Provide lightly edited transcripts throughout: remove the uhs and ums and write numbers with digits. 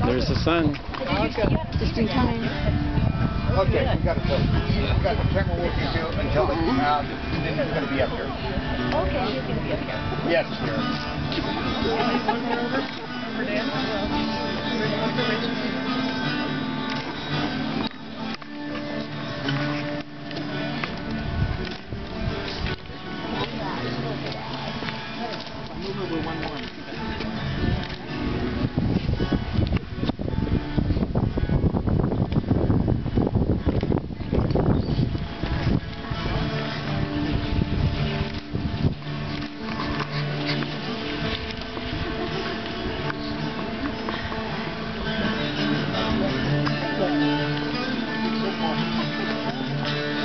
There's the sun. Just in time. Okay, we got the camera working until then he's going to be up here. Okay, he's going to be up here. Yes, here.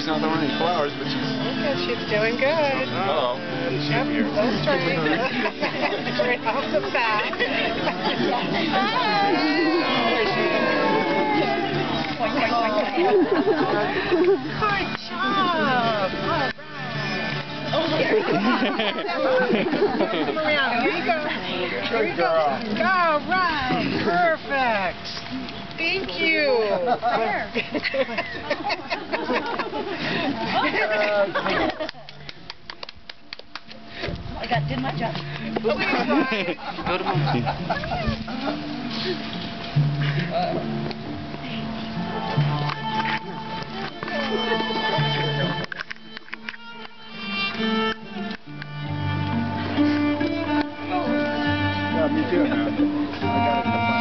She's not throwing any flowers, but she's... Okay, she's doing good. Oh, Yep, so straight. Right off the bat. There she is. Good job. All right. Here you go. Here you go. All right. Perfect. Thank you. I did my job. Go to Mom. Yeah, me too. I got it.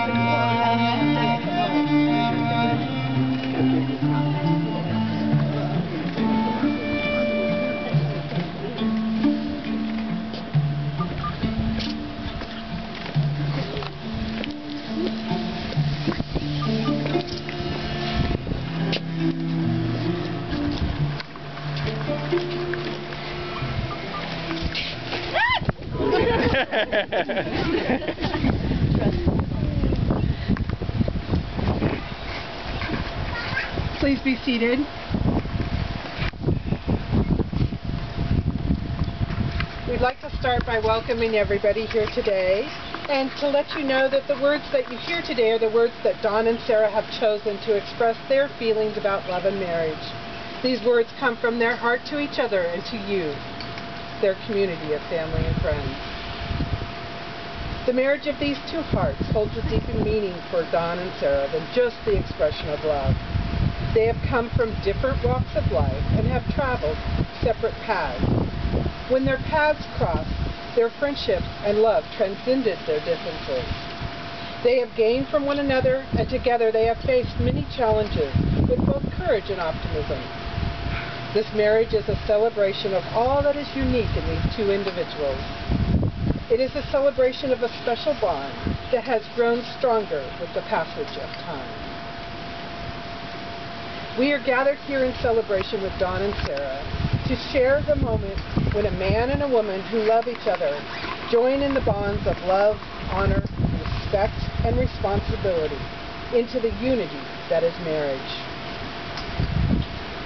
Please be seated. We'd like to start by welcoming everybody here today and to let you know that the words that you hear today are the words that Don and Sarah have chosen to express their feelings about love and marriage. These words come from their heart to each other and to you, their community of family and friends. The marriage of these two hearts holds a deeper meaning for Don and Sarah than just the expression of love. They have come from different walks of life and have traveled separate paths. When their paths crossed, their friendship and love transcended their differences. They have gained from one another, and together they have faced many challenges with both courage and optimism. This marriage is a celebration of all that is unique in these two individuals. It is a celebration of a special bond that has grown stronger with the passage of time. We are gathered here in celebration with Don and Sarah to share the moment when a man and a woman who love each other join in the bonds of love, honor, respect, and responsibility into the unity that is marriage.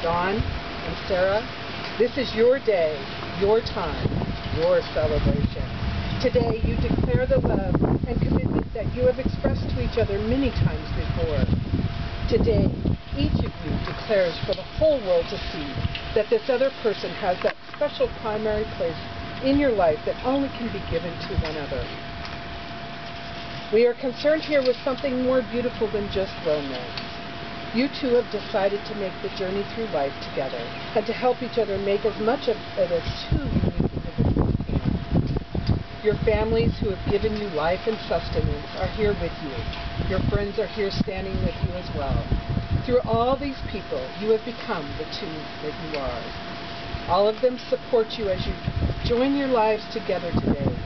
Don and Sarah, this is your day, your time, your celebration. Today you declare the love and commitment that you have expressed to each other many times before. Today, each of you declares for the whole world to see that this other person has that special primary place in your life that only can be given to one other. We are concerned here with something more beautiful than just romance. You two have decided to make the journey through life together and to help each other make as much of it as two unique individuals can. Your families who have given you life and sustenance are here with you. Your friends are here standing with you as well. Through all these people, you have become the two that you are. All of them support you as you join your lives together today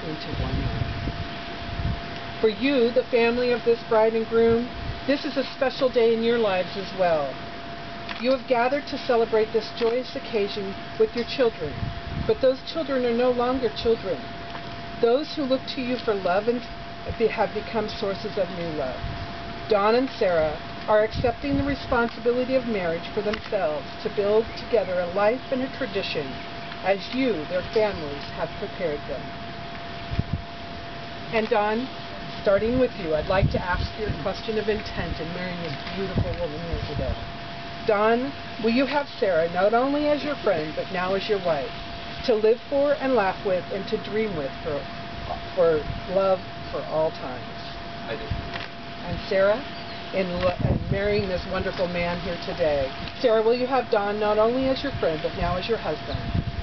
into one life. For you, the family of this bride and groom, this is a special day in your lives as well. You have gathered to celebrate this joyous occasion with your children, but those children are no longer children. Those who look to you for love and have become sources of new love. Don and Sarah are accepting the responsibility of marriage for themselves to build together a life and a tradition as you, their families, have prepared them. And Don, starting with you, I'd like to ask you a question of intent in marrying this beautiful woman here today. Don, will you have Sarah not only as your friend, but now as your wife, to live for and laugh with and to dream with for love for all times? I do. And Sarah, in marrying this wonderful man here today, Sarah, will you have Don not only as your friend, but now as your husband,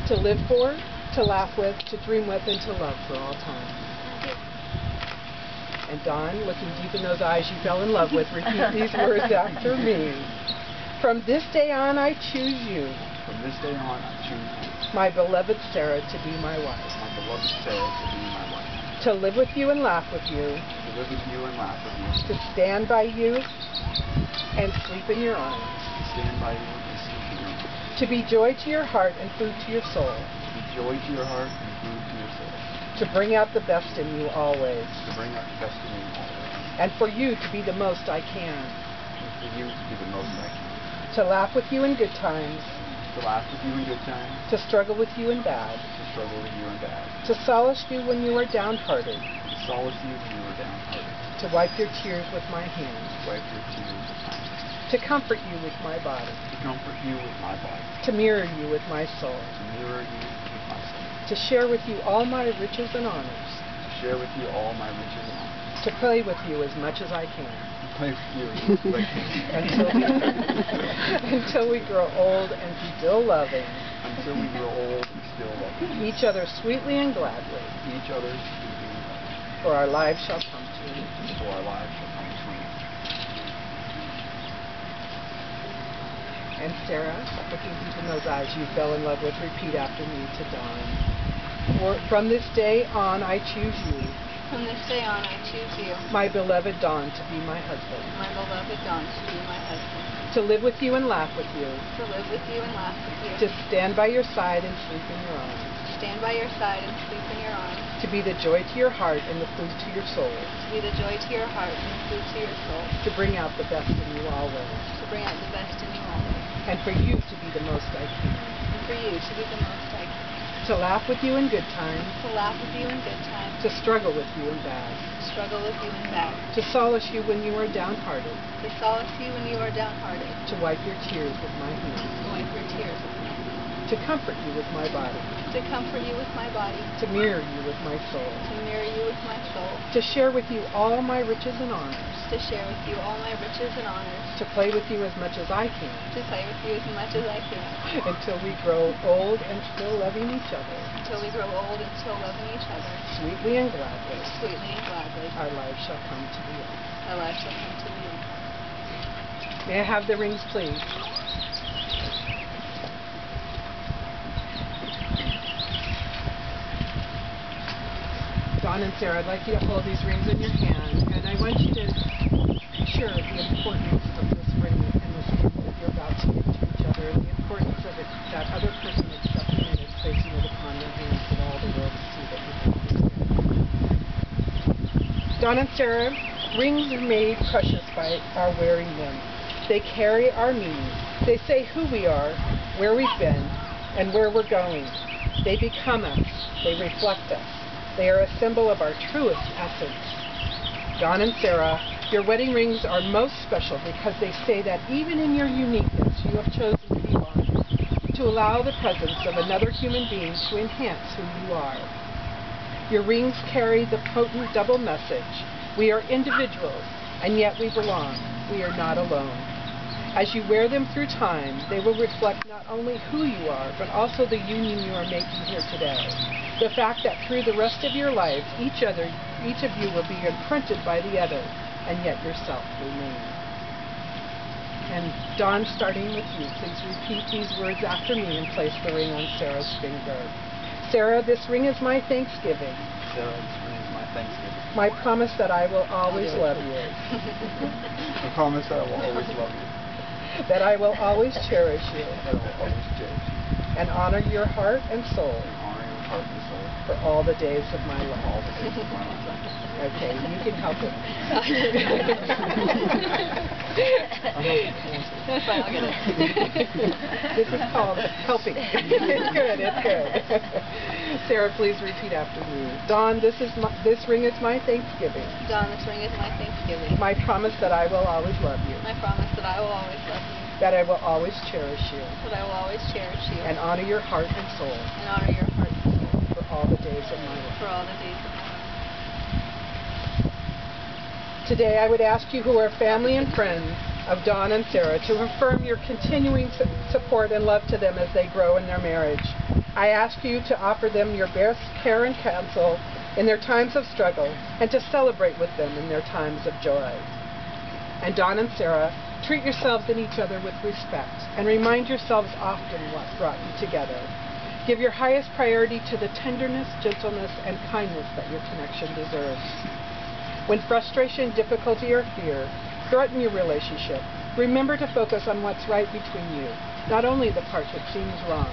to live for, to laugh with, to dream with, and to love for all time? And Don, looking deep in those eyes you fell in love with, repeat these words after me. From this day on, I choose you. From this day on, I choose you, My beloved Sarah, to be my wife. my beloved Sarah, to be my wife. To live with you and laugh with you. To live with you and laugh with you. To stand by you and sleep in your arms. To stand by you and sleep in your arms. To be joy to your heart and food to your soul. To be joy to your heart and food to your soul. To bring out the best in you always. To bring out the best in you always. And for you to be the most I can. And for you to be the most I can. To laugh with you in good times. To laugh with you in good times. To struggle with you in bad. To struggle with you in bad. To solace you when you are downhearted. To solace you when you are downhearted. To wipe your tears with my hand. To wipe your tears with my hand. To comfort you with my body. To comfort you with my body. To mirror you with my soul. To mirror you with my soul. To share with you all my riches and honors. To share with you all my riches and honors. To play with you as much as I can. To play with you as much as I can. Until we grow old and still loving. Until we grow old and still loving. Each other sweetly and gladly. Each other sweetly and gladly. For our lives shall come to an end. For our lives shall come to an end. And Sarah, looking deep in those eyes you fell in love with, repeat after me to Don. From this day on, I choose you. From this day on, I choose you, My beloved Don, to be my husband. my beloved Don, to be my husband. To live with you and laugh with you. To live with you and laugh with you. To stand by your side and sleep in your arms. Stand by your side and sleep in your arms. To be the joy to your heart and the food to your soul. To be the joy to your heart and the food to your soul. To bring out the best in you always. To bring out the best in you always. And for you to be the most I can. And for you to be the most I can. To laugh with you in good times. To laugh with you in good times. To struggle with you in bad. To struggle with you in bad. To solace you when you are downhearted. To solace you when you are downhearted. To wipe your tears with my hand. To wipe your tears with my hand. To comfort you with my body. To comfort you with my body. To mirror you with my soul. To mirror you with my soul. To share with you all my riches and honors. To share with you all my riches and honors. To play with you as much as I can. To play with you as much as I can. Until we grow old and still loving each other. Until we grow old and still loving each other. Sweetly and gladly. Sweetly and gladly. Our lives shall come to the end. Our lives shall come to the end. May I have the rings, please? Don and Sarah, I'd like you to hold these rings in your hand, and I want you to picture the importance of this ring and this gift that you're about to give to each other, and the importance of it, that other person accepting it and placing it upon your hands for all the world to see that you have this gift. Don and Sarah, rings are made precious by our wearing them. They carry our meaning. They say who we are, where we've been, and where we're going. They become us. They reflect us. They are a symbol of our truest essence. Don and Sarah, your wedding rings are most special because they say that even in your uniqueness, you have chosen to be one, to allow the presence of another human being to enhance who you are. Your rings carry the potent double message. We are individuals, and yet we belong. We are not alone. As you wear them through time, they will reflect not only who you are, but also the union you are making here today. The fact that through the rest of your life, each of you will be imprinted by the other, and yet yourself remain. And Don, starting with you, please repeat these words after me and place the ring on Sarah's finger. Sarah, this ring is my thanksgiving. Sarah, this ring is my thanksgiving. My promise that I will always love you. I promise that I will always love you. That I will always cherish you. That I will always cherish you. And honor your heart and soul. And honor your heart and soul. for all the days of my life. Okay, you can help him. That's fine, I'll get it. This is called helping. It's good, it's good. Sarah, please repeat after me. Dawn, this ring is my Thanksgiving. Dawn, this ring is my Thanksgiving. My promise that I will always love you. My promise that I will always love you. That I will always cherish you. That I will always cherish you. And honor your heart and soul. And honor your heart and soul. For all the days of my life. For all the days of my life. Today I would ask you who are family and friends of Dawn and Sarah to affirm your continuing support and love to them as they grow in their marriage. I ask you to offer them your best care and counsel in their times of struggle and to celebrate with them in their times of joy. And Dawn and Sarah, treat yourselves and each other with respect and remind yourselves often what brought you together. Give your highest priority to the tenderness, gentleness, and kindness that your connection deserves. When frustration, difficulty, or fear threaten your relationship, remember to focus on what's right between you, not only the part that seems wrong.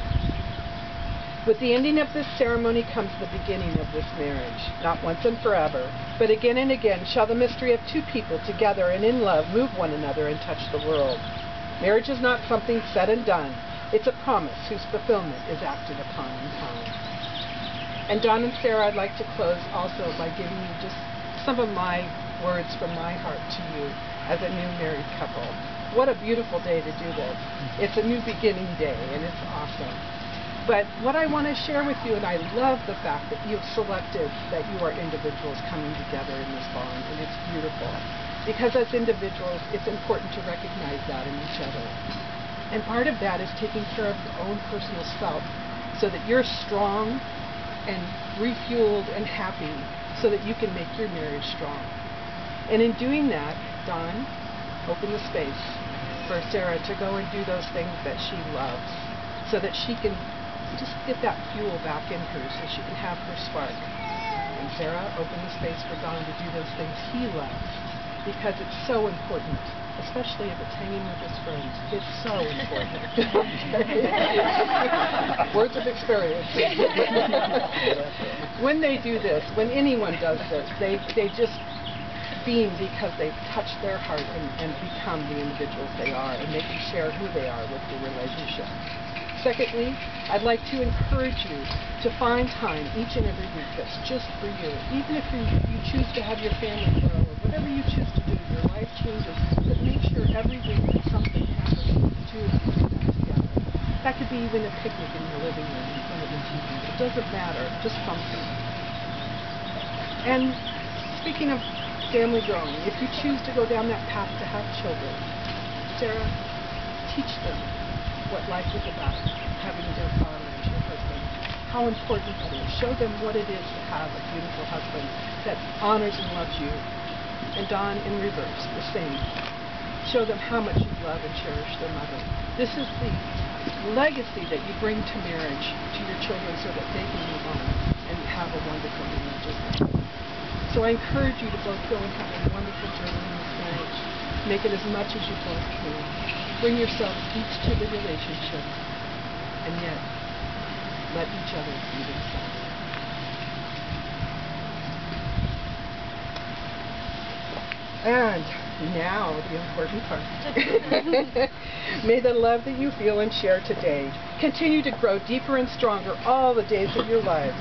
With the ending of this ceremony comes the beginning of this marriage, not once and forever, but again and again shall the mystery of two people together and in love move one another and touch the world. Marriage is not something said and done. It's a promise whose fulfillment is acted upon in time. And Dawn and Sarah, I'd like to close also by giving you just some of my words from my heart to you as a new married couple. What a beautiful day to do this. It's a new beginning day, and it's awesome. But what I want to share with you, and I love the fact that you've selected that you are individuals coming together in this bond, and it's beautiful. Because as individuals, it's important to recognize that in each other. And part of that is taking care of your own personal self so that you're strong and refueled and happy so that you can make your marriage strong. And in doing that, Dawn, open the space for Sarah to go and do those things that she loves so that she can just get that fuel back in her so she can have her spark. And Sarah, open the space for Dawn to do those things he loves because it's so important, especially if it's hanging with his friends. It's so important. Words of experience. When they do this, when anyone does this, they just beam because they've touched their heart and become the individuals they are, and they can share who they are with the relationship. Secondly, I'd like to encourage you to find time each and every week that's just for you. Even if you choose to have your family grow or whatever you choose to do, your life changes, but make sure every week that something happens with the two of you together. That could be even a picnic in your living room in front of the TV. It doesn't matter, just something. And speaking of family growing, if you choose to go down that path to have children, Sarah, teach them what life is about, having their father as your husband, how important that is. Show them what it is to have a beautiful husband that honors and loves you. And Dawn, in reverse, the same. Show them how much you love and cherish their mother. This is the legacy that you bring to marriage, to your children, so that they can move on and have a wonderful marriage as well. So I encourage you to both go and have a wonderful journey in this marriage. Make it as much as you both can. Bring yourselves each to the relationship, and yet let each other be themselves. And now the important part. May the love that you feel and share today continue to grow deeper and stronger all the days of your lives.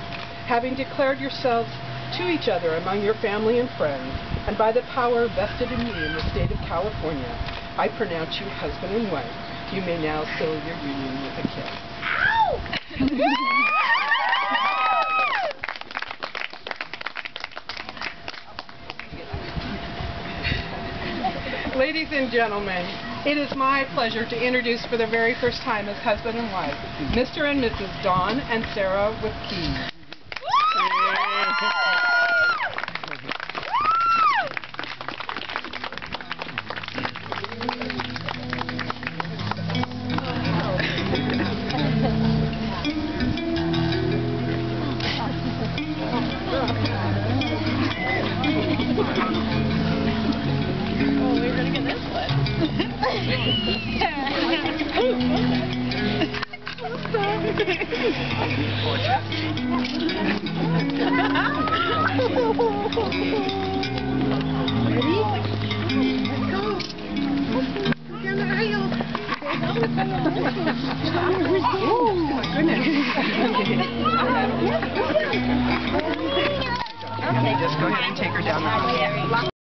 Having declared yourselves to each other among your family and friends, and by the power vested in me in the state of California, I pronounce you husband and wife. You may now seal your union with a kiss. Ladies and gentlemen, it is my pleasure to introduce for the very first time as husband and wife, Mr. and Mrs. Dawn and Sarah with Keys. Beautiful chest.